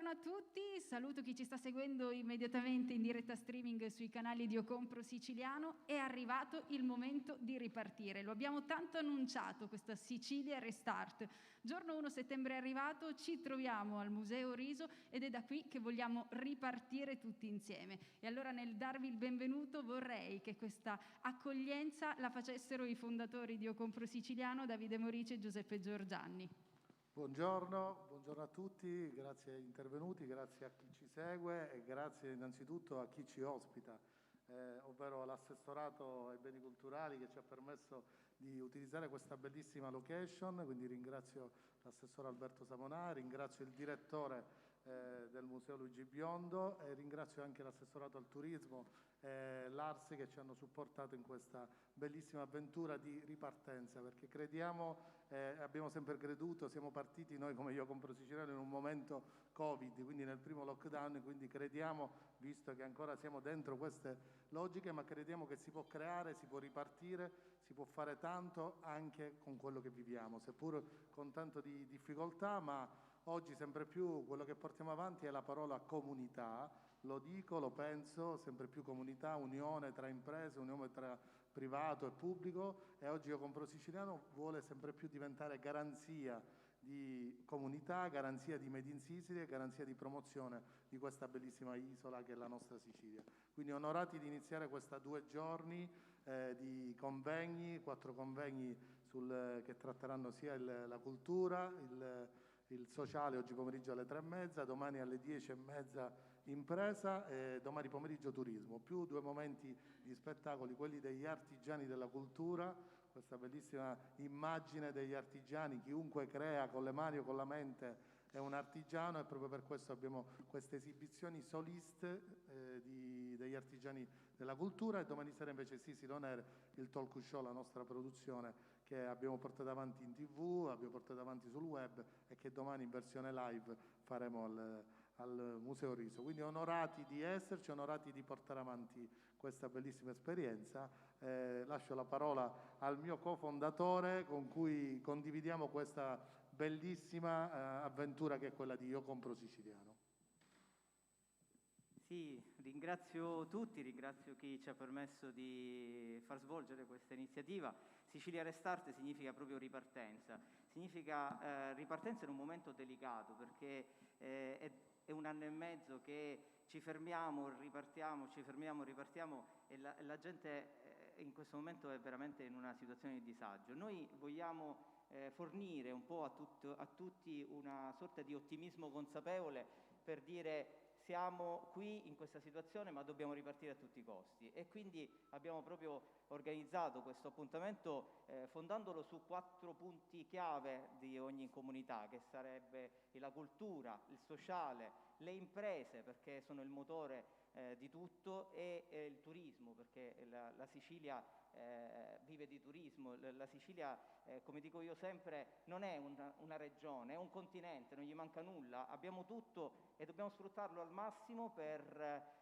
Buongiorno a tutti, saluto chi ci sta seguendo immediatamente in diretta streaming sui canali di Ocompro Siciliano. È arrivato il momento di ripartire, lo abbiamo tanto annunciato, questa Sicilia Restart. Giorno 1 settembre è arrivato, ci troviamo al Museo Riso ed è da qui che vogliamo ripartire tutti insieme. E allora nel darvi il benvenuto vorrei che questa accoglienza la facessero i fondatori di Ocompro Siciliano, Davide Morici e Giuseppe Giorgianni. Buongiorno a tutti, grazie agli intervenuti, grazie a chi ci segue e grazie innanzitutto a chi ci ospita, ovvero l'assessorato ai beni culturali che ci ha permesso di utilizzare questa bellissima location, quindi ringrazio l'assessore Alberto Samonà, ringrazio il direttore del Museo Luigi Biondo e ringrazio anche l'assessorato al turismo l'Arsi che ci hanno supportato in questa bellissima avventura di ripartenza, perché crediamo, abbiamo sempre creduto, siamo partiti noi come Io Compro Siciliano in un momento Covid, quindi nel primo lockdown, quindi crediamo, visto che ancora siamo dentro queste logiche, ma crediamo che si può creare, si può ripartire, si può fare tanto anche con quello che viviamo, seppur con tanto di difficoltà, ma oggi sempre più quello che portiamo avanti è la parola comunità, lo dico, lo penso, sempre più comunità, unione tra imprese, unione tra privato e pubblico, e oggi Io Compro Siciliano vuole sempre più diventare garanzia di comunità, garanzia di Made in Sicily e garanzia di promozione di questa bellissima isola che è la nostra Sicilia. Quindi onorati di iniziare questi 2 giorni di convegni, 4 convegni che tratteranno sia la cultura, il sociale oggi pomeriggio alle 3:30, domani alle 10:30 impresa e domani pomeriggio turismo, più 2 momenti di spettacoli, quelli degli artigiani della cultura, questa bellissima immagine degli artigiani, chiunque crea con le mani o con la mente è un artigiano e proprio per questo abbiamo queste esibizioni soliste degli artigiani della cultura e domani sera invece Sisi On Air, il talk show, la nostra produzione che abbiamo portato avanti in TV, abbiamo portato avanti sul web e che domani in versione live faremo al Museo Riso. Quindi onorati di esserci, onorati di portare avanti questa bellissima esperienza. Lascio la parola al mio cofondatore con cui condividiamo questa bellissima avventura che è quella di Io Compro Siciliano. Sì, ringrazio tutti, ringrazio chi ci ha permesso di far svolgere questa iniziativa. Sicilia Restart significa proprio ripartenza, significa ripartenza in un momento delicato perché è 1 anno e mezzo che ci fermiamo, ripartiamo, ci fermiamo, ripartiamo e la gente in questo momento è veramente in una situazione di disagio. Noi vogliamo fornire un po' a tutti una sorta di ottimismo consapevole per dire siamo qui in questa situazione ma dobbiamo ripartire a tutti i costi e quindi abbiamo proprio organizzato questo appuntamento fondandolo su 4 punti chiave di ogni comunità, che sarebbe la cultura, il sociale, le imprese perché sono il motore di tutto e il turismo perché la Sicilia vive di turismo. La Sicilia, come dico io sempre, non è una regione, è un continente, non gli manca nulla, abbiamo tutto e dobbiamo sfruttarlo al massimo per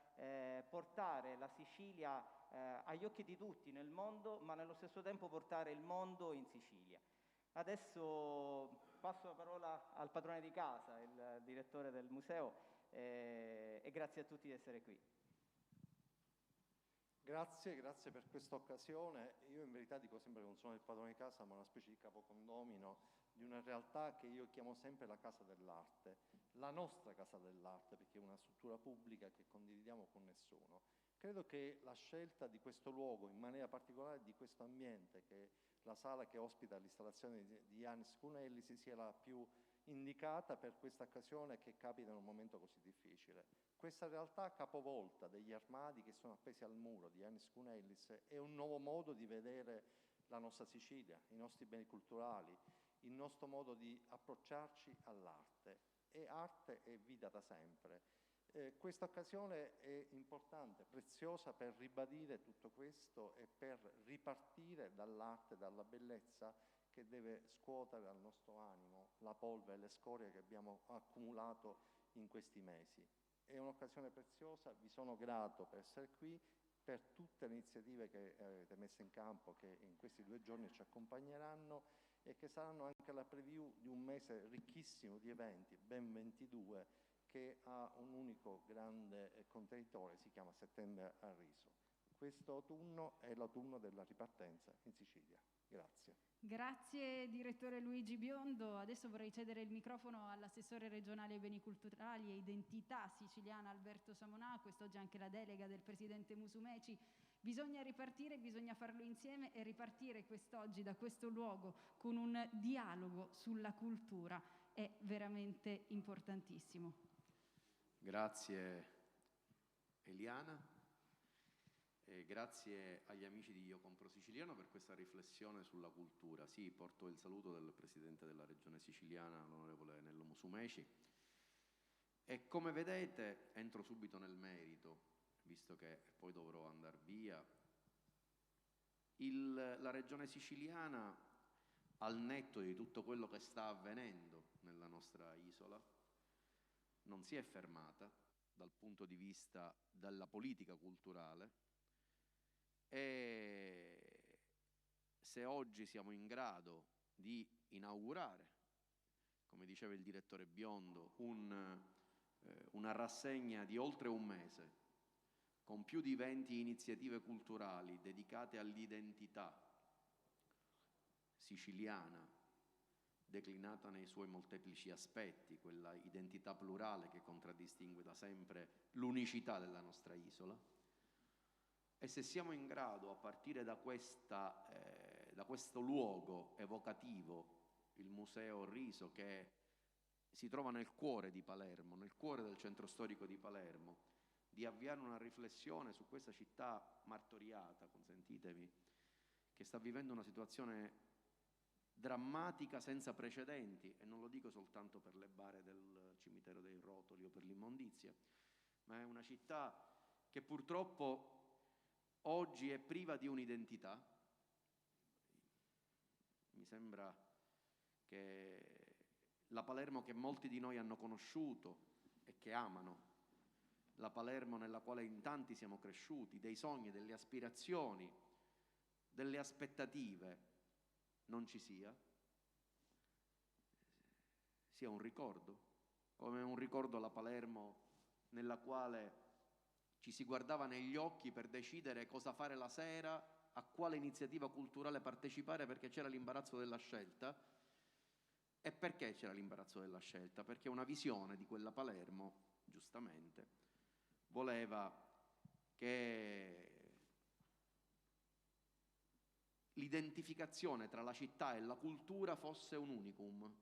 portare la Sicilia agli occhi di tutti nel mondo, ma nello stesso tempo portare il mondo in Sicilia. Adesso passo la parola al padrone di casa, il direttore del museo, e grazie a tutti di essere qui. Grazie per questa occasione. Io in verità dico sempre che non sono il padrone di casa, ma una specie di capocondomino di una realtà che io chiamo sempre la Casa dell'Arte, la nostra Casa dell'Arte, perché è una struttura pubblica che condividiamo con nessuno. Credo che la scelta di questo luogo, in maniera particolare di questo ambiente, che è la sala che ospita l'installazione di Yannis Kounellis, sia la più indicata per questa occasione che capita in un momento così difficile. Questa realtà capovolta degli armadi che sono appesi al muro di Yannis Kounellis è un nuovo modo di vedere la nostra Sicilia, i nostri beni culturali, il nostro modo di approcciarci all'arte. E arte è vita da sempre. Questa occasione è importante, preziosa per ribadire tutto questo e per ripartire dall'arte, dalla bellezza che deve scuotere dal nostro animo la polvere e le scorie che abbiamo accumulato in questi mesi. È un'occasione preziosa, vi sono grato per essere qui, per tutte le iniziative che avete messo in campo, che in questi 2 giorni ci accompagneranno e che saranno anche la preview di un mese ricchissimo di eventi, ben 22, che ha un unico grande contenitore, si chiama Settembre a Riso. Questo autunno è l'autunno della ripartenza in Sicilia. Grazie. Grazie direttore Luigi Biondo. Adesso vorrei cedere il microfono all'assessore regionale ai beni culturali e identità siciliana Alberto Samonà. Quest'oggi anche la delega del presidente Musumeci. Bisogna ripartire, bisogna farlo insieme, e ripartire quest'oggi da questo luogo con un dialogo sulla cultura è veramente importantissimo. Grazie Eliana. E grazie agli amici di Io Compro Siciliano per questa riflessione sulla cultura. Sì, porto il saluto del Presidente della Regione Siciliana, l'onorevole Nello Musumeci. E come vedete, entro subito nel merito, visto che poi dovrò andare via. La Regione Siciliana, al netto di tutto quello che sta avvenendo nella nostra isola, non si è fermata dal punto di vista della politica culturale. E se oggi siamo in grado di inaugurare, come diceva il direttore Biondo, una rassegna di oltre un mese con più di 20 iniziative culturali dedicate all'identità siciliana, declinata nei suoi molteplici aspetti, quella identità plurale che contraddistingue da sempre l'unicità della nostra isola. E se siamo in grado, a partire da questo luogo evocativo, il Museo Riso, che si trova nel cuore di Palermo, nel cuore del centro storico di Palermo, di avviare una riflessione su questa città martoriata, consentitemi, che sta vivendo una situazione drammatica senza precedenti, e non lo dico soltanto per le bare del cimitero dei Rotoli o per l'immondizia, ma è una città che purtroppo oggi è priva di un'identità. Mi sembra che la Palermo che molti di noi hanno conosciuto e che amano, la Palermo nella quale in tanti siamo cresciuti, dei sogni, delle aspirazioni, delle aspettative, non ci sia un ricordo, come un ricordo la Palermo nella quale ci si guardava negli occhi per decidere cosa fare la sera, a quale iniziativa culturale partecipare, perché c'era l'imbarazzo della scelta. E perché c'era l'imbarazzo della scelta? Perché una visione di quella Palermo, giustamente, voleva che l'identificazione tra la città e la cultura fosse un unicum.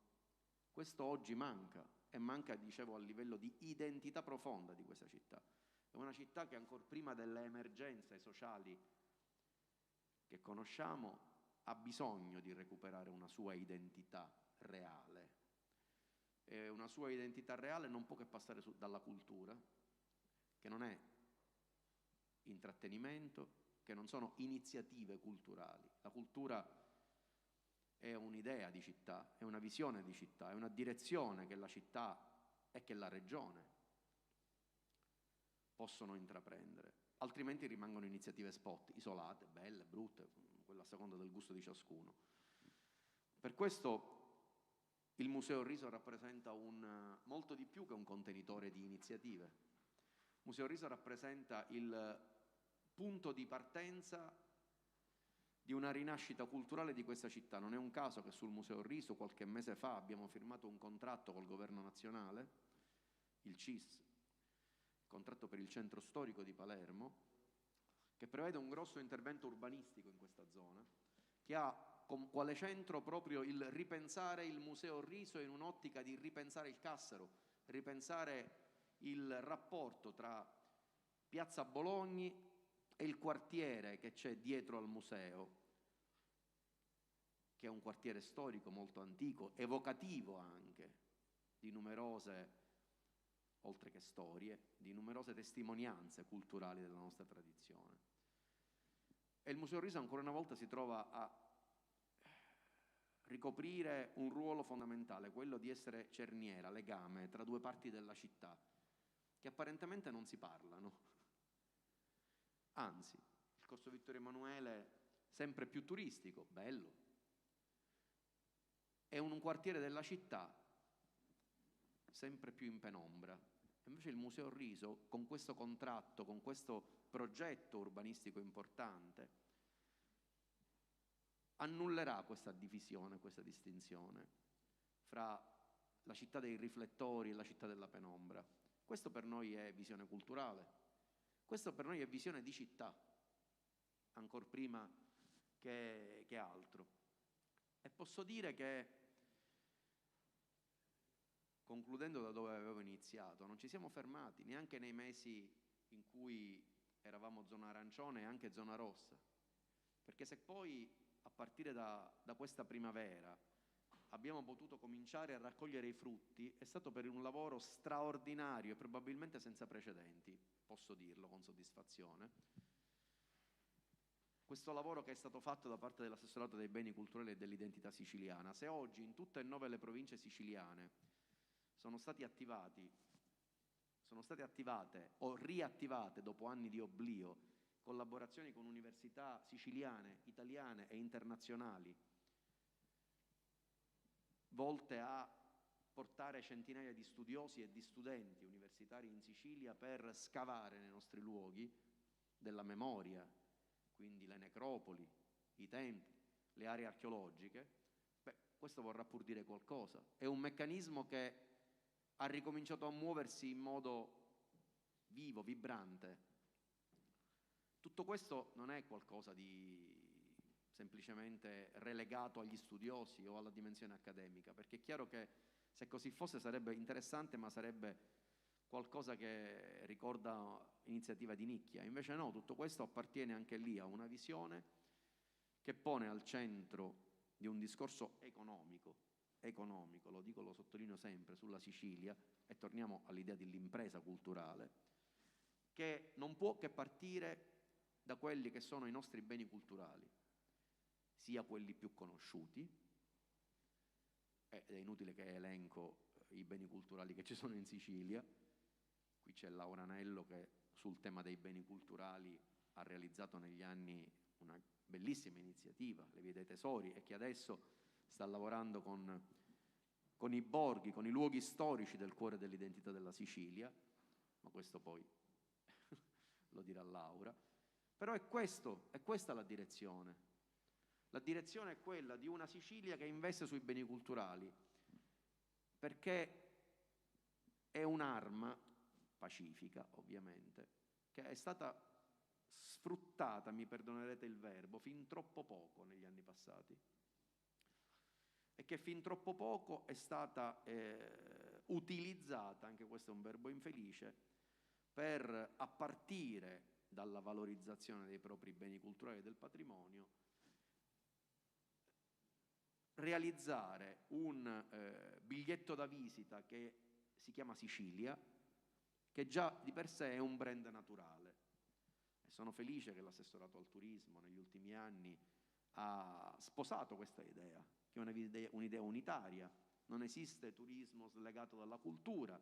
Questo oggi manca, e manca, dicevo, a livello di identità profonda di questa città. È una città che ancor prima delle emergenze sociali che conosciamo ha bisogno di recuperare una sua identità reale. E una sua identità reale non può che passare dalla cultura, che non è intrattenimento, che non sono iniziative culturali. La cultura è un'idea di città, è una visione di città, è una direzione che la città e che la regione possono intraprendere, altrimenti rimangono iniziative spot, isolate, belle, brutte, quello a seconda del gusto di ciascuno. Per questo il Museo Riso rappresenta molto di più che un contenitore di iniziative. Il Museo Riso rappresenta il punto di partenza di una rinascita culturale di questa città. Non è un caso che sul Museo Riso qualche mese fa abbiamo firmato un contratto col governo nazionale, il CIS, contratto per il centro storico di Palermo, che prevede un grosso intervento urbanistico in questa zona, che ha quale centro proprio il ripensare il Museo Riso in un'ottica di ripensare il Cassero, ripensare il rapporto tra Piazza Bologni e il quartiere che c'è dietro al museo, che è un quartiere storico molto antico, evocativo anche di numerose, oltre che storie, di numerose testimonianze culturali della nostra tradizione. E il Museo Riso ancora una volta si trova a ricoprire un ruolo fondamentale, quello di essere cerniera, legame tra due parti della città, che apparentemente non si parlano. Anzi, il Corso Vittorio Emanuele, sempre più turistico, bello, è un quartiere della città sempre più in penombra, Invece il Museo Riso, con questo contratto, con questo progetto urbanistico importante, annullerà questa divisione, questa distinzione fra la città dei riflettori e la città della penombra. Questo per noi è visione culturale, questo per noi è visione di città, ancor prima che altro. E posso dire che, concludendo da dove avevo iniziato, non ci siamo fermati neanche nei mesi in cui eravamo zona arancione e anche zona rossa, perché se poi a partire da questa primavera abbiamo potuto cominciare a raccogliere i frutti, è stato per un lavoro straordinario e probabilmente senza precedenti, posso dirlo con soddisfazione. Questo lavoro che è stato fatto da parte dell'assessorato dei beni culturali e dell'identità siciliana, se oggi in tutte e 9 le province siciliane sono state attivate o riattivate dopo anni di oblio collaborazioni con università siciliane, italiane e internazionali, volte a portare centinaia di studiosi e di studenti universitari in Sicilia per scavare nei nostri luoghi della memoria, quindi le necropoli, i templi, le aree archeologiche, questo vorrà pur dire qualcosa. È un meccanismo che ha ricominciato a muoversi in modo vivo, vibrante. Tutto questo non è qualcosa di semplicemente relegato agli studiosi o alla dimensione accademica, perché è chiaro che se così fosse sarebbe interessante, ma sarebbe qualcosa che ricorda iniziativa di nicchia. Invece no, tutto questo appartiene anche lì a una visione che pone al centro di un discorso economico, lo dico, lo sottolineo sempre, sulla Sicilia, e torniamo all'idea dell'impresa culturale, che non può che partire da quelli che sono i nostri beni culturali, sia quelli più conosciuti, ed è inutile che elenco i beni culturali che ci sono in Sicilia. Qui c'è Laura Anello che sul tema dei beni culturali ha realizzato negli anni una bellissima iniziativa, le Vie dei Tesori, e che adesso sta lavorando con i borghi, con i luoghi storici del cuore dell'identità della Sicilia, ma questo poi lo dirà Laura. Però è questa la direzione. La direzione è quella di una Sicilia che investe sui beni culturali, perché è un'arma pacifica, ovviamente, che è stata sfruttata, mi perdonerete il verbo, fin troppo poco negli anni passati, e che fin troppo poco è stata utilizzata, anche questo è un verbo infelice, per, a partire dalla valorizzazione dei propri beni culturali e del patrimonio, realizzare un biglietto da visita che si chiama Sicilia, che già di per sé è un brand naturale. E sono felice che l'assessorato al turismo negli ultimi anni ha sposato questa idea, che è un'idea unitaria. Non esiste turismo slegato dalla cultura.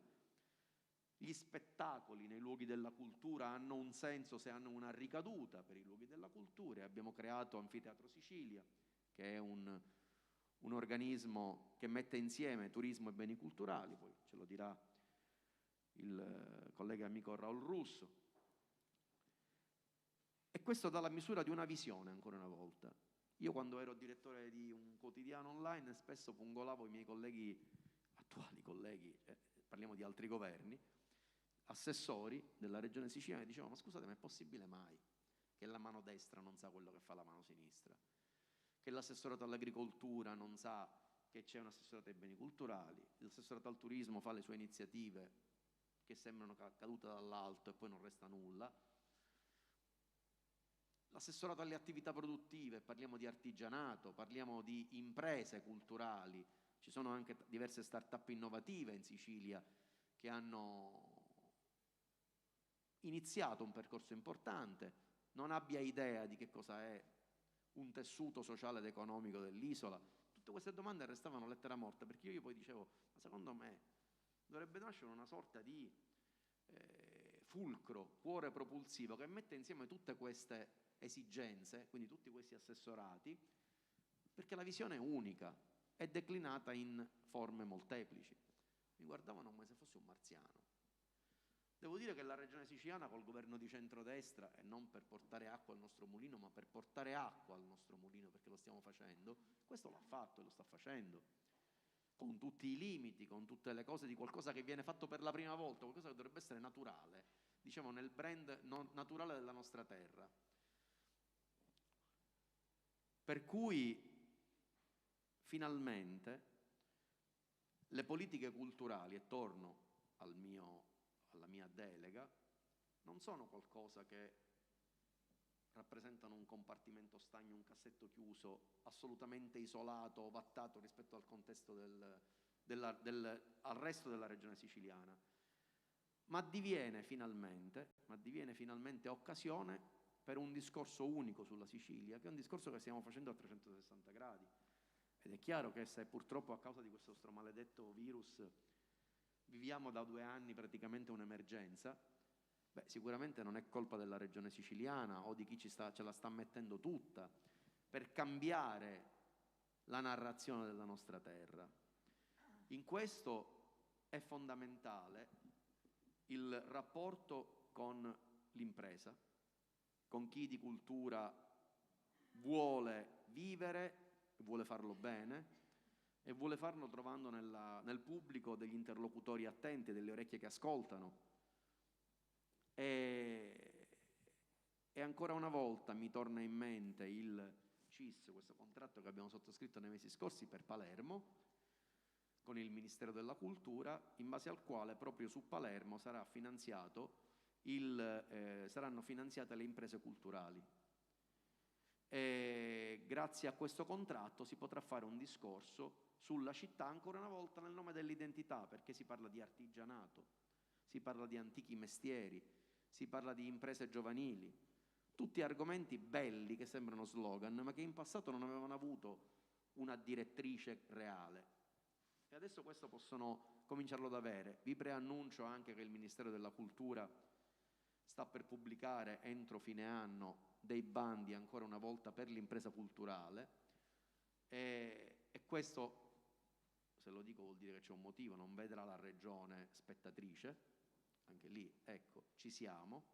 Gli spettacoli nei luoghi della cultura hanno un senso se hanno una ricaduta per i luoghi della cultura. Abbiamo creato Anfiteatro Sicilia, che è un organismo che mette insieme turismo e beni culturali, poi ce lo dirà il collega amico Raul Russo. E questo dà la misura di una visione, ancora una volta. Io quando ero direttore di un quotidiano online spesso pungolavo i miei colleghi, attuali colleghi, parliamo di altri governi, assessori della regione siciliana, e dicevo: ma scusate, ma è possibile mai che la mano destra non sa quello che fa la mano sinistra? Che l'assessorato all'agricoltura non sa che c'è un assessorato ai beni culturali, l'assessorato al turismo fa le sue iniziative che sembrano cadute dall'alto e poi non resta nulla, l'assessorato alle attività produttive, parliamo di artigianato, parliamo di imprese culturali, ci sono anche diverse start-up innovative in Sicilia che hanno iniziato un percorso importante, non abbia idea di che cosa è un tessuto sociale ed economico dell'isola. Tutte queste domande restavano lettera morta, perché io poi dicevo: ma secondo me dovrebbe nascere una sorta di fulcro, cuore propulsivo, che mette insieme tutte queste esigenze, quindi tutti questi assessorati, perché la visione è unica, è declinata in forme molteplici. Mi guardavano come se fossi un marziano. Devo dire che la Regione Siciliana col governo di centrodestra, e non per portare acqua al nostro mulino, ma per portare acqua al nostro mulino, perché lo stiamo facendo, questo l'ha fatto e lo sta facendo, con tutti i limiti, con tutte le cose di qualcosa che viene fatto per la prima volta, qualcosa che dovrebbe essere naturale, diciamo nel brand naturale della nostra terra. Per cui finalmente le politiche culturali, e torno alla mia delega, non sono qualcosa che rappresentano un compartimento stagno, un cassetto chiuso, assolutamente isolato, ovattato rispetto al contesto al resto della regione siciliana, ma diviene finalmente occasione per un discorso unico sulla Sicilia, che è un discorso che stiamo facendo a 360 gradi. Ed è chiaro che se purtroppo a causa di questo maledetto virus viviamo da 2 anni praticamente un'emergenza, sicuramente non è colpa della regione siciliana o di chi ce la sta mettendo tutta per cambiare la narrazione della nostra terra. In questo è fondamentale il rapporto con l'impresa, con chi di cultura vuole vivere, vuole farlo bene e vuole farlo trovando nel pubblico degli interlocutori attenti, delle orecchie che ascoltano. E ancora una volta mi torna in mente il CIS, questo contratto che abbiamo sottoscritto nei mesi scorsi per Palermo con il Ministero della Cultura, in base al quale proprio su Palermo saranno finanziate le imprese culturali. E grazie a questo contratto si potrà fare un discorso sulla città, ancora una volta nel nome dell'identità, perché si parla di artigianato, si parla di antichi mestieri, si parla di imprese giovanili, tutti argomenti belli che sembrano slogan, ma che in passato non avevano avuto una direttrice reale. E adesso questo possono cominciarlo ad avere. Vi preannuncio anche che il Ministero della Cultura sta per pubblicare entro fine anno dei bandi ancora una volta per l'impresa culturale e questo, se lo dico vuol dire che c'è un motivo, non vedrà la regione spettatrice, anche lì, ecco, ci siamo,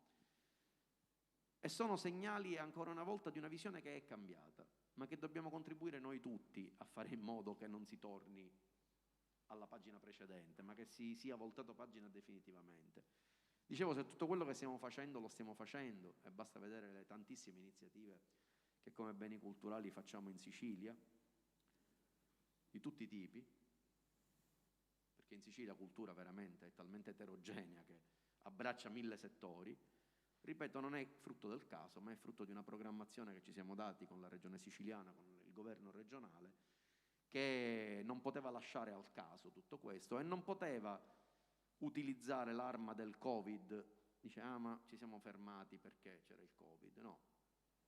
e sono segnali ancora una volta di una visione che è cambiata, ma che dobbiamo contribuire noi tutti a fare in modo che non si torni alla pagina precedente, ma che si sia voltato pagina definitivamente. Dicevo, se tutto quello che stiamo facendo lo stiamo facendo, e basta vedere le tantissime iniziative che come beni culturali facciamo in Sicilia, di tutti i tipi, perché in Sicilia la cultura veramente è talmente eterogenea che abbraccia 1000 settori, ripeto, non è frutto del caso, ma è frutto di una programmazione che ci siamo dati con la regione siciliana, con il governo regionale, che non poteva lasciare al caso tutto questo e non poteva utilizzare l'arma del Covid, dice ma ci siamo fermati perché c'era il Covid, no,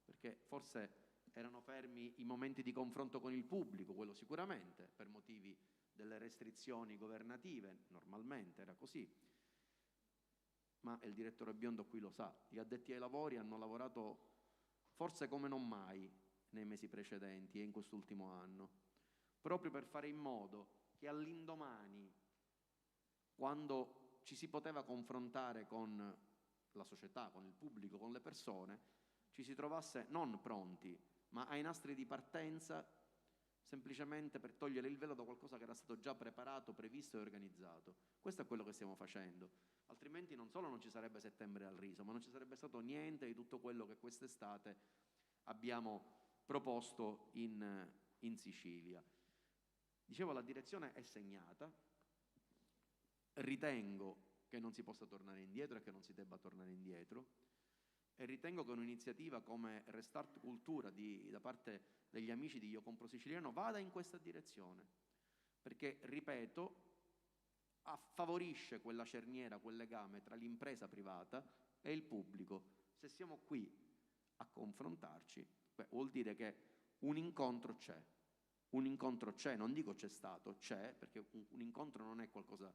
perché forse erano fermi i momenti di confronto con il pubblico, quello sicuramente, per motivi delle restrizioni governative, normalmente era così, ma il direttore Biondo qui lo sa, gli addetti ai lavori hanno lavorato forse come non mai nei mesi precedenti e in quest'ultimo anno, proprio per fare in modo che all'indomani, quando ci si poteva confrontare con la società, con il pubblico, con le persone, ci si trovasse non pronti, ma ai nastri di partenza, semplicemente per togliere il velo da qualcosa che era stato già preparato, previsto e organizzato. Questo è quello che stiamo facendo, altrimenti non solo non ci sarebbe Settembre al Riso, ma non ci sarebbe stato niente di tutto quello che quest'estate abbiamo proposto in Sicilia. Dicevo, la direzione è segnata, ritengo che non si possa tornare indietro e che non si debba tornare indietro, e ritengo che un'iniziativa come Restart Cultura da parte degli amici di Io Compro Siciliano vada in questa direzione, perché, ripeto, favorisce quella cerniera, quel legame tra l'impresa privata e il pubblico. Se siamo qui a confrontarci, vuol dire che un incontro c'è, non dico c'è stato, c'è, perché un incontro non è qualcosa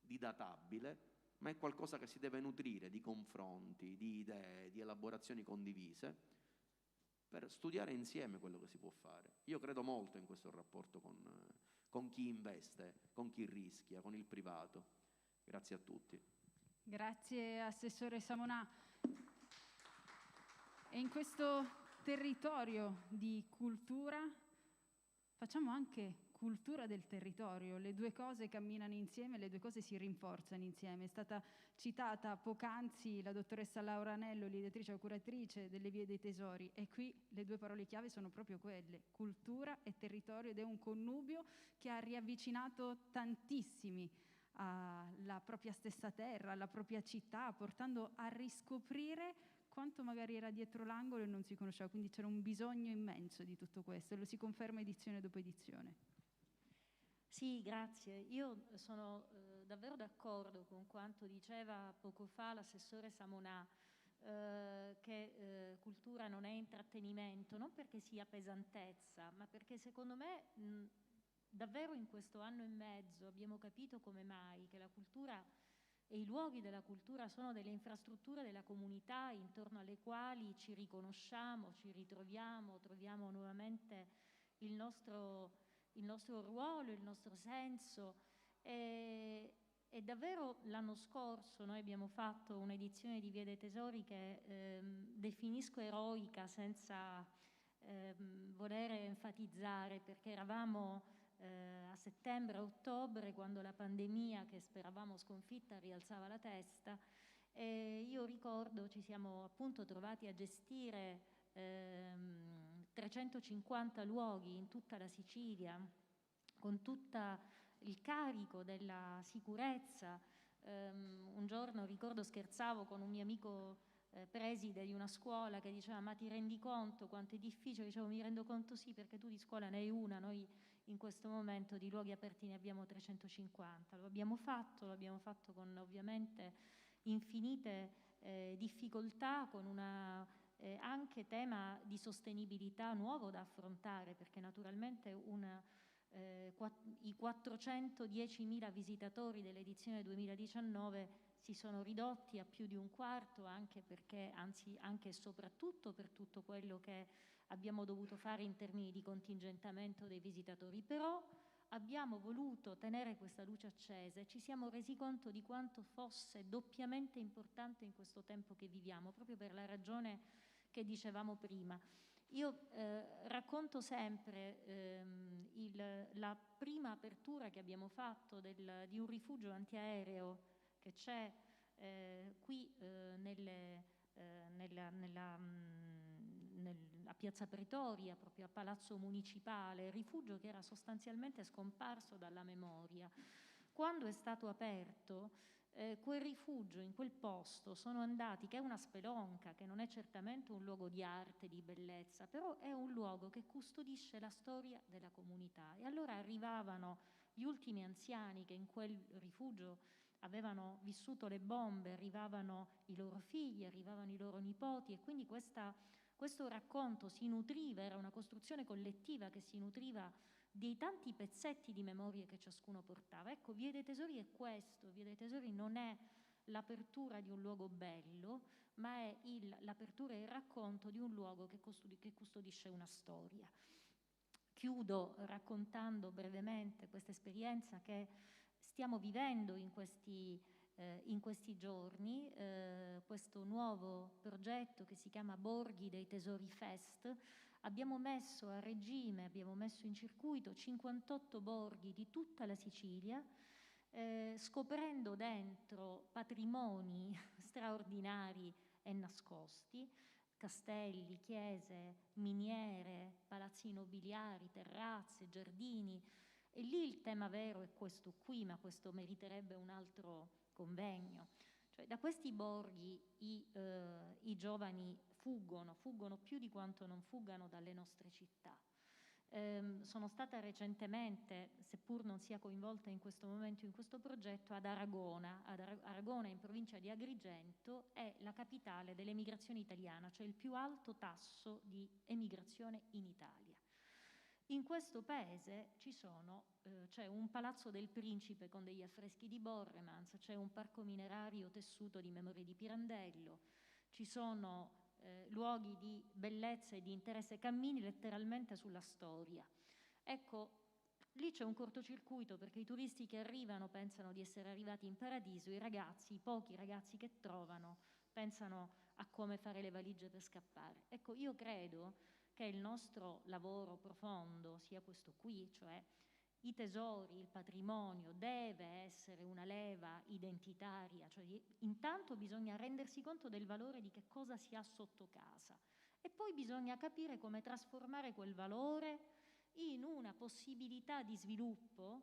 di databile, ma è qualcosa che si deve nutrire di confronti, di idee, di elaborazioni condivise, per studiare insieme quello che si può fare. Io credo molto in questo rapporto con chi investe, con chi rischia, con il privato. Grazie a tutti. Grazie Assessore Samonà. E in questo territorio di cultura facciamo anche cultura del territorio, le due cose camminano insieme, le due cose si rinforzano insieme. È stata citata poc'anzi la dottoressa Laura Anello, l'ideatrice e curatrice delle Vie dei Tesori, e qui le due parole chiave sono proprio quelle, cultura e territorio, ed è un connubio che ha riavvicinato tantissimi alla propria stessa terra, alla propria città, portando a riscoprire quanto magari era dietro l'angolo e non si conosceva, quindi c'era un bisogno immenso di tutto questo e lo si conferma edizione dopo edizione. Sì, grazie. Io sono davvero d'accordo con quanto diceva poco fa l'assessore Samonà, che cultura non è intrattenimento, non perché sia pesantezza, ma perché secondo me davvero in questo anno e mezzo abbiamo capito come mai che la cultura e i luoghi della cultura sono delle infrastrutture della comunità intorno alle quali ci riconosciamo, ci ritroviamo, troviamo nuovamente il nostro ruolo, il nostro senso. E davvero l'anno scorso noi abbiamo fatto un'edizione di Vie dei Tesori che definisco eroica senza voler enfatizzare, perché eravamo a settembre-ottobre, quando la pandemia, che speravamo sconfitta, rialzava la testa, e io ricordo ci siamo appunto trovati a gestire 350 luoghi in tutta la Sicilia, con tutto il carico della sicurezza. Un giorno, ricordo, scherzavo con un mio amico preside di una scuola che diceva: ma ti rendi conto quanto è difficile? Dicevo: mi rendo conto, sì, perché tu di scuola ne hai una, noi in questo momento di luoghi aperti ne abbiamo 350. Lo abbiamo fatto con ovviamente infinite difficoltà, con una anche tema di sostenibilità nuovo da affrontare, perché naturalmente i 410.000 visitatori dell'edizione 2019 si sono ridotti a più di un quarto, anche perché, anzi anche e soprattutto per tutto quello che abbiamo dovuto fare in termini di contingentamento dei visitatori. Però abbiamo voluto tenere questa luce accesa e ci siamo resi conto di quanto fosse doppiamente importante in questo tempo che viviamo, proprio per la ragione che dicevamo prima. Io racconto sempre la prima apertura che abbiamo fatto di un rifugio antiaereo che c'è qui a Piazza Pretoria, proprio a Palazzo Municipale, rifugio che era sostanzialmente scomparso dalla memoria. Quando è stato aperto, quel rifugio, in quel posto sono andati, che è una spelonca, che non è certamente un luogo di arte, di bellezza, però è un luogo che custodisce la storia della comunità. E allora arrivavano gli ultimi anziani che in quel rifugio avevano vissuto le bombe, arrivavano i loro figli, arrivavano i loro nipoti, e quindi questo racconto si nutriva, era una costruzione collettiva che si nutriva dei tanti pezzetti di memorie che ciascuno portava. Ecco, Vie dei Tesori è questo. Vie dei Tesori non è l'apertura di un luogo bello, ma è l'apertura e il racconto di un luogo che custodisce una storia. Chiudo raccontando brevemente questa esperienza che stiamo vivendo in questi giorni, questo nuovo progetto che si chiama Borghi dei Tesori Fest. Abbiamo messo a regime, abbiamo messo in circuito 58 borghi di tutta la Sicilia, scoprendo dentro patrimoni straordinari e nascosti, castelli, chiese, miniere, palazzi nobiliari, terrazze, giardini. E lì il tema vero è questo qui, ma questo meriterebbe un altro convegno. Cioè, da questi borghi i giovani fuggono più di quanto non fuggano dalle nostre città. Sono stata recentemente, seppur non sia coinvolta in questo momento in questo progetto, ad Aragona. Aragona, in provincia di Agrigento, è la capitale dell'emigrazione italiana, cioè il più alto tasso di emigrazione in Italia. In questo paese c'è un palazzo del principe con degli affreschi di Borremans, c'è un parco minerario tessuto di memorie di Pirandello, ci sono luoghi di bellezza e di interesse, cammini letteralmente sulla storia. Ecco, Lì c'è un cortocircuito, perché i turisti che arrivano pensano di essere arrivati in paradiso, i pochi ragazzi che trovano, pensano a come fare le valigie per scappare. Ecco, io credo che il nostro lavoro profondo sia questo qui, cioè i tesori, il patrimonio deve essere una leva identitaria, cioè intanto bisogna rendersi conto del valore di che cosa si ha sotto casa e poi bisogna capire come trasformare quel valore in una possibilità di sviluppo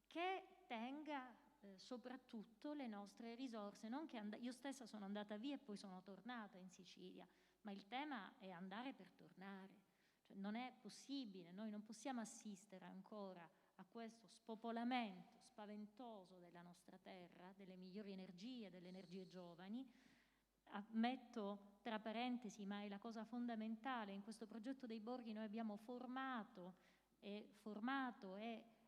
che tenga soprattutto le nostre risorse. Non che io stessa sono andata via e poi sono tornata in Sicilia, ma il tema è andare per tornare. Cioè, non è possibile, noi non possiamo assistere ancora a questo spopolamento spaventoso della nostra terra, delle migliori energie, delle energie giovani. Metto tra parentesi, ma è la cosa fondamentale, in questo progetto dei borghi noi abbiamo formato e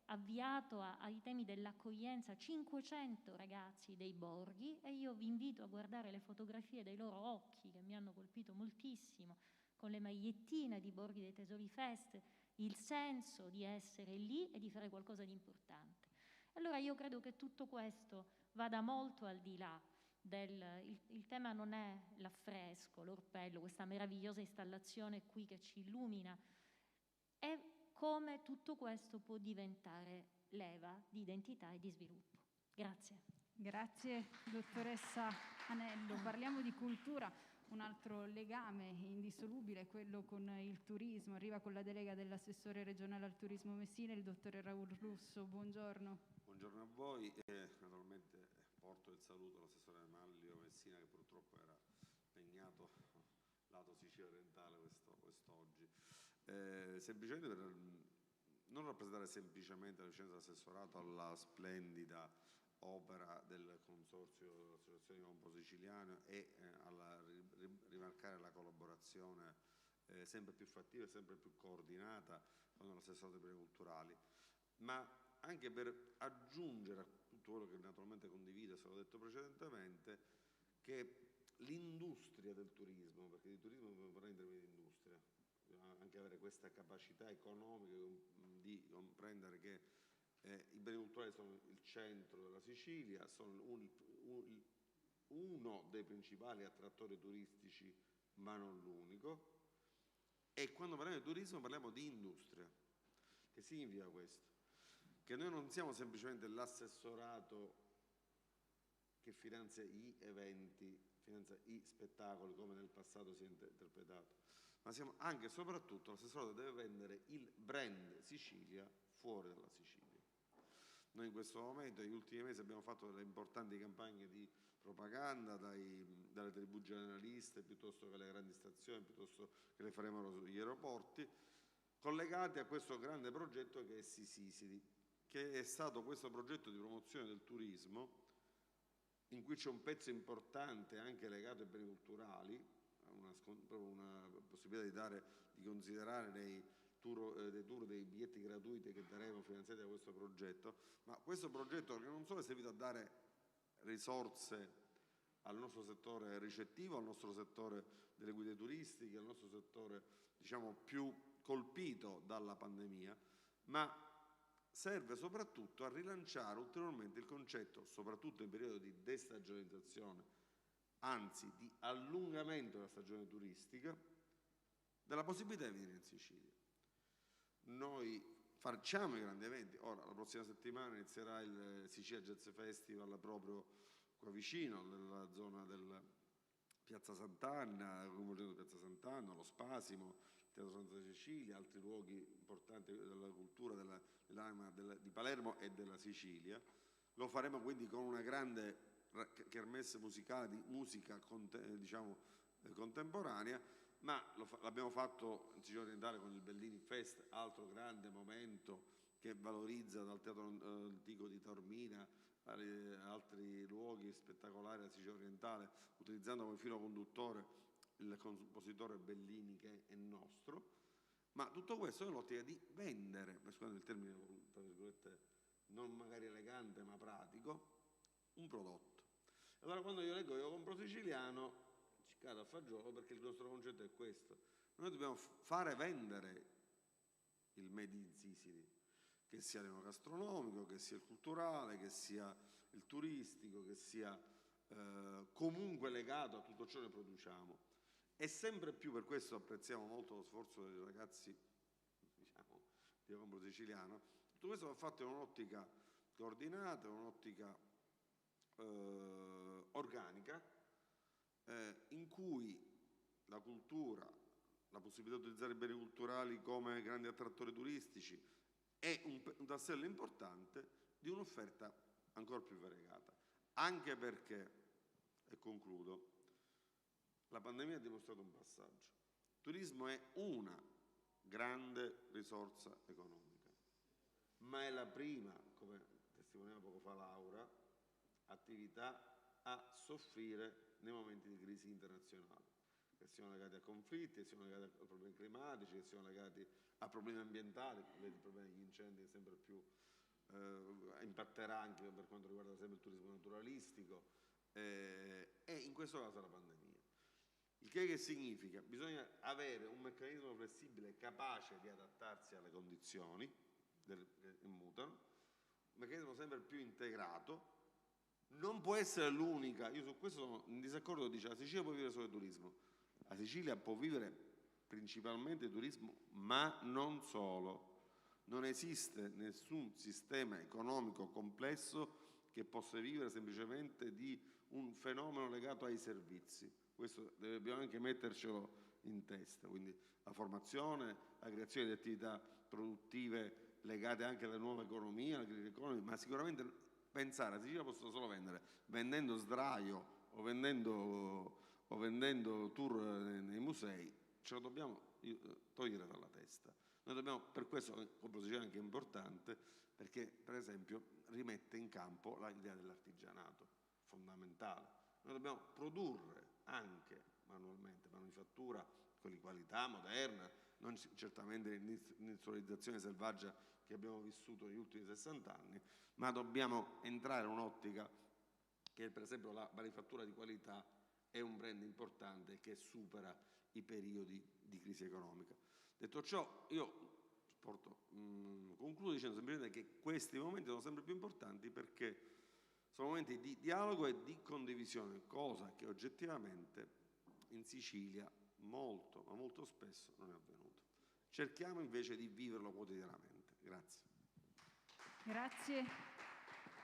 avviato ai temi dell'accoglienza 500 ragazzi dei borghi, e io vi invito a guardare le fotografie dei loro occhi che mi hanno colpito moltissimo, con le magliettine di Borghi dei Tesori Fest, il senso di essere lì e di fare qualcosa di importante. Allora io credo che tutto questo vada molto al di là il tema non è l'affresco, l'orpello, questa meravigliosa installazione qui che ci illumina, è come tutto questo può diventare leva di identità e di sviluppo. Grazie. Grazie dottoressa Anello. Parliamo di cultura, un altro legame indissolubile è quello con il turismo. Arriva con la delega dell'assessore regionale al turismo Messina, il dottore Raul Russo. Buongiorno. Buongiorno a voi e naturalmente porto il saluto all'assessore Manlio Messina, che purtroppo era impegnato lato Sicilia orientale quest'oggi. Semplicemente per non rappresentare semplicemente la vicenda dell'assessorato alla splendida opera del Consorzio Associazioni Compro Siciliano e rimarcare la collaborazione sempre più fattiva e sempre più coordinata con l'assessorato dei beni culturali, ma anche per aggiungere a tutto quello che naturalmente condivido, è stato detto precedentemente, che l'industria del turismo, perché di turismo dobbiamo parlare in termini di industria, anche avere questa capacità economica di comprendere che i beni culturali sono il centro della Sicilia, sono uno dei principali attrattori turistici, ma non l'unico, e quando parliamo di turismo parliamo di industria. Che significa questo? Che noi non siamo semplicemente l'assessorato che finanzia gli eventi, finanzia i spettacoli, come nel passato si è interpretato, ma siamo anche e soprattutto l'assessorato che deve vendere il brand Sicilia fuori dalla Sicilia. Noi in questo momento, negli ultimi mesi, abbiamo fatto delle importanti campagne di propaganda, dalle tribù generaliste, piuttosto che alle grandi stazioni, piuttosto che le faremo sugli aeroporti, collegati a questo grande progetto che è Sisisidi, che è stato questo progetto di promozione del turismo, in cui c'è un pezzo importante anche legato ai beni culturali, una possibilità di considerare dei biglietti gratuiti che daremo finanziati da questo progetto, ma questo progetto che non solo è servito a dare risorse al nostro settore ricettivo, al nostro settore delle guide turistiche, al nostro settore diciamo più colpito dalla pandemia, ma serve soprattutto a rilanciare ulteriormente il concetto, soprattutto in periodo di destagionalizzazione, anzi di allungamento della stagione turistica, della possibilità di venire in Sicilia. Noi facciamo i grandi eventi, ora la prossima settimana inizierà il Sicilia Jazz Festival proprio qua vicino, nella zona del Piazza Sant'Anna, coinvolgendo Piazza Sant'Anna, lo Spasimo, il Teatro Santa Cecilia, altri luoghi importanti della cultura dell'anima di Palermo e della Sicilia. Lo faremo quindi con una grande kermesse musicale di musica contemporanea, ma l'abbiamo fatto in Sicilia orientale con il Bellini Fest, altro grande momento che valorizza dal Teatro Antico di Taormina altri luoghi spettacolari della Sicilia orientale, utilizzando come filo conduttore il compositore Bellini, che è nostro, ma tutto questo nell'ottica di vendere, scusate il termine tra virgolette non magari elegante ma pratico, un prodotto. Allora quando io leggo Io Compro Siciliano ci cado a fagiolo, perché il nostro concetto è questo: noi dobbiamo fare vendere il Made in Sicily, che sia l'enogastronomico, che sia il culturale, che sia il turistico, che sia comunque legato a tutto ciò che produciamo. E sempre più, per questo apprezziamo molto lo sforzo dei ragazzi, diciamo, di Ocombro Siciliano. Tutto questo va fatto in un'ottica coordinata, in un'ottica organica, in cui la cultura, la possibilità di utilizzare i beni culturali come grandi attrattori turistici è un tassello importante di un'offerta ancora più variegata. Anche perché, e concludo, la pandemia ha dimostrato un passaggio. Il turismo è una grande risorsa economica, ma è la prima, come testimoniava poco fa Laura, attività a soffrire nei momenti di crisi internazionale, che siano legati a conflitti, che siano legati a problemi climatici, che siano legati a problemi ambientali. Il problema degli incendi è sempre più impatterà anche per quanto riguarda sempre il turismo naturalistico, e in questo caso la pandemia. Il che significa? Bisogna avere un meccanismo flessibile capace di adattarsi alle condizioni che mutano, un meccanismo sempre più integrato. Non può essere l'unica, io su questo sono in disaccordo, dice la Sicilia può vivere solo di turismo. La Sicilia può vivere principalmente di turismo, ma non solo. Non esiste nessun sistema economico complesso che possa vivere semplicemente di un fenomeno legato ai servizi. Questo dobbiamo anche mettercelo in testa. Quindi la formazione, la creazione di attività produttive legate anche alla nuova economia, alla green economy, ma sicuramente pensare a Sicilia posso solo vendendo sdraio o vendendo tour nei musei, ce lo dobbiamo togliere dalla testa. Noi dobbiamo, per questo Ocombro Siciliano è anche importante, perché per esempio rimette in campo l'idea dell'artigianato, fondamentale. Noi dobbiamo produrre anche manualmente, manifattura di qualità moderna, non certamente l'industrializzazione selvaggia che abbiamo vissuto negli ultimi 60 anni, ma dobbiamo entrare in un'ottica che per esempio la manifattura di qualità è un brand importante che supera i periodi di crisi economica. Detto ciò, io concludo dicendo semplicemente che questi momenti sono sempre più importanti perché sono momenti di dialogo e di condivisione, cosa che oggettivamente in Sicilia molto, ma molto spesso non è avvenuto. Cerchiamo invece di viverlo quotidianamente. Grazie. Grazie,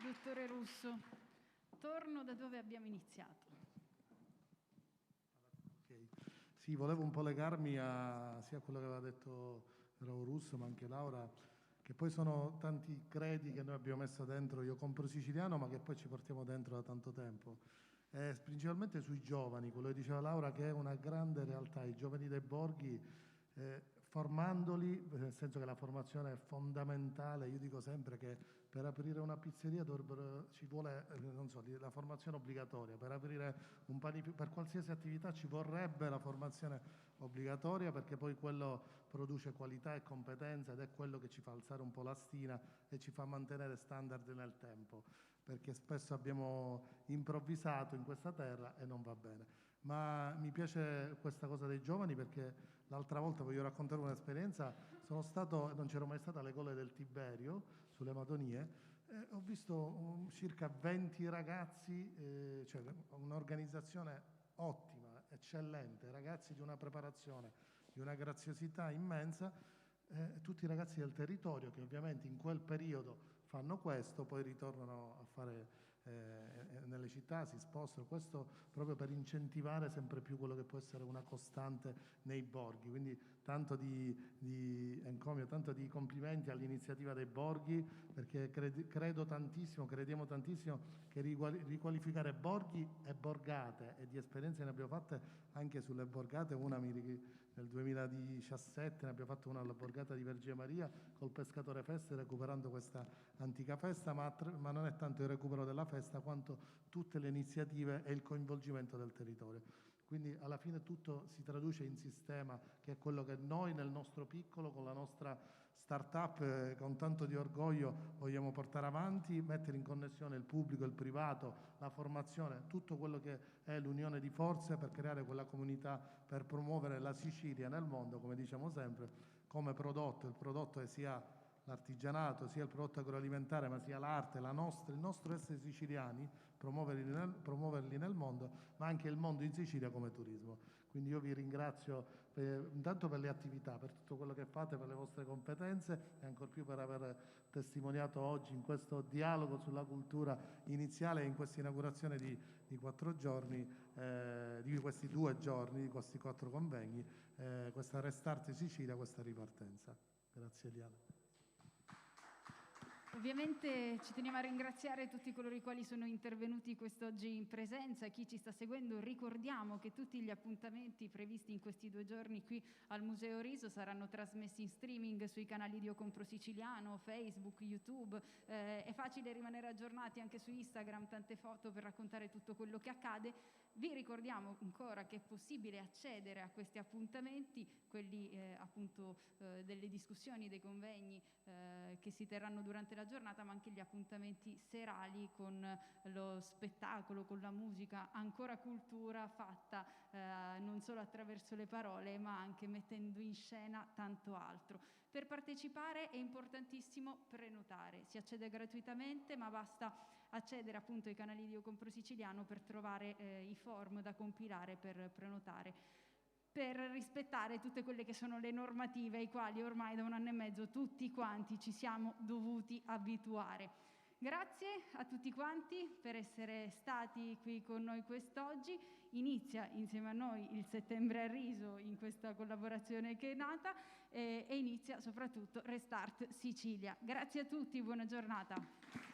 dottore Russo. Torno da dove abbiamo iniziato. Okay. Sì, volevo un po' legarmi sia a quello che aveva detto Raul Russo, ma anche Laura, che poi sono tanti credi che noi abbiamo messo dentro Io Compro Siciliano, ma che poi ci portiamo dentro da tanto tempo. Principalmente sui giovani, quello che diceva Laura, che è una grande realtà, i giovani dei borghi, formandoli, nel senso che la formazione è fondamentale. Io dico sempre che per aprire una pizzeria ci vuole, non so, la formazione obbligatoria, per aprire un panificio, per qualsiasi attività ci vorrebbe la formazione obbligatoria, perché poi quello produce qualità e competenza ed è quello che ci fa alzare un po' la stina e ci fa mantenere standard nel tempo, perché spesso abbiamo improvvisato in questa terra e non va bene. Ma mi piace questa cosa dei giovani, perché l'altra volta voglio raccontare un'esperienza. Sono stato, non c'ero mai stato, alle Colle del Tiberio, sulle Madonie, ho visto circa 20 ragazzi, cioè un'organizzazione ottima, eccellente, ragazzi di una preparazione, di una graziosità immensa, tutti i ragazzi del territorio che ovviamente in quel periodo fanno questo, poi ritornano a fare nelle città, si spostano, questo proprio per incentivare sempre più quello che può essere una costante nei borghi. Quindi tanto di encomio, tanto di complimenti all'iniziativa dei borghi, perché credo tantissimo, crediamo tantissimo che riqualificare borghi e borgate, e di esperienze ne abbiamo fatte anche sulle borgate. Una nel 2017 ne abbiamo fatto una alla borgata di Vergine Maria col Pescatore Feste, recuperando questa antica festa, ma non è tanto il recupero della festa quanto tutte le iniziative e il coinvolgimento del territorio. Quindi alla fine tutto si traduce in sistema, che è quello che noi nel nostro piccolo, con la nostra start-up, con tanto di orgoglio vogliamo portare avanti, mettere in connessione il pubblico, il privato, la formazione, tutto quello che è l'unione di forze per creare quella comunità, per promuovere la Sicilia nel mondo, come diciamo sempre, come prodotto. Il prodotto sia l'artigianato, sia il prodotto agroalimentare, ma sia l'arte, il nostro essere siciliani, promuoverli nel mondo, ma anche il mondo in Sicilia come turismo. Quindi io vi ringrazio intanto per le attività, per tutto quello che fate, per le vostre competenze e ancor più per aver testimoniato oggi in questo dialogo sulla cultura iniziale e in questa inaugurazione di 4 giorni, di questi 2 giorni, di questi 4 convegni, questa Restart Sicilia, questa ripartenza. Grazie Eliana. Ovviamente ci teniamo a ringraziare tutti coloro i quali sono intervenuti quest'oggi in presenza. Chi ci sta seguendo, ricordiamo che tutti gli appuntamenti previsti in questi 2 giorni qui al Museo Riso saranno trasmessi in streaming sui canali di Io Compro Siciliano, Facebook, YouTube. È facile rimanere aggiornati anche su Instagram, tante foto per raccontare tutto quello che accade. Vi ricordiamo ancora che è possibile accedere a questi appuntamenti, quelli appunto delle discussioni, dei convegni che si terranno durante la giornata, ma anche gli appuntamenti serali con lo spettacolo, con la musica, ancora cultura fatta non solo attraverso le parole, ma anche mettendo in scena tanto altro. Per partecipare è importantissimo prenotare, si accede gratuitamente, ma basta accedere appunto ai canali di Io Compro Siciliano per trovare i form da compilare per prenotare, per rispettare tutte quelle che sono le normative ai quali ormai da 1 anno e mezzo tutti quanti ci siamo dovuti abituare. Grazie a tutti quanti per essere stati qui con noi quest'oggi. Inizia insieme a noi il Settembre a Riso in questa collaborazione che è nata e inizia soprattutto Restart Sicilia. Grazie a tutti, buona giornata.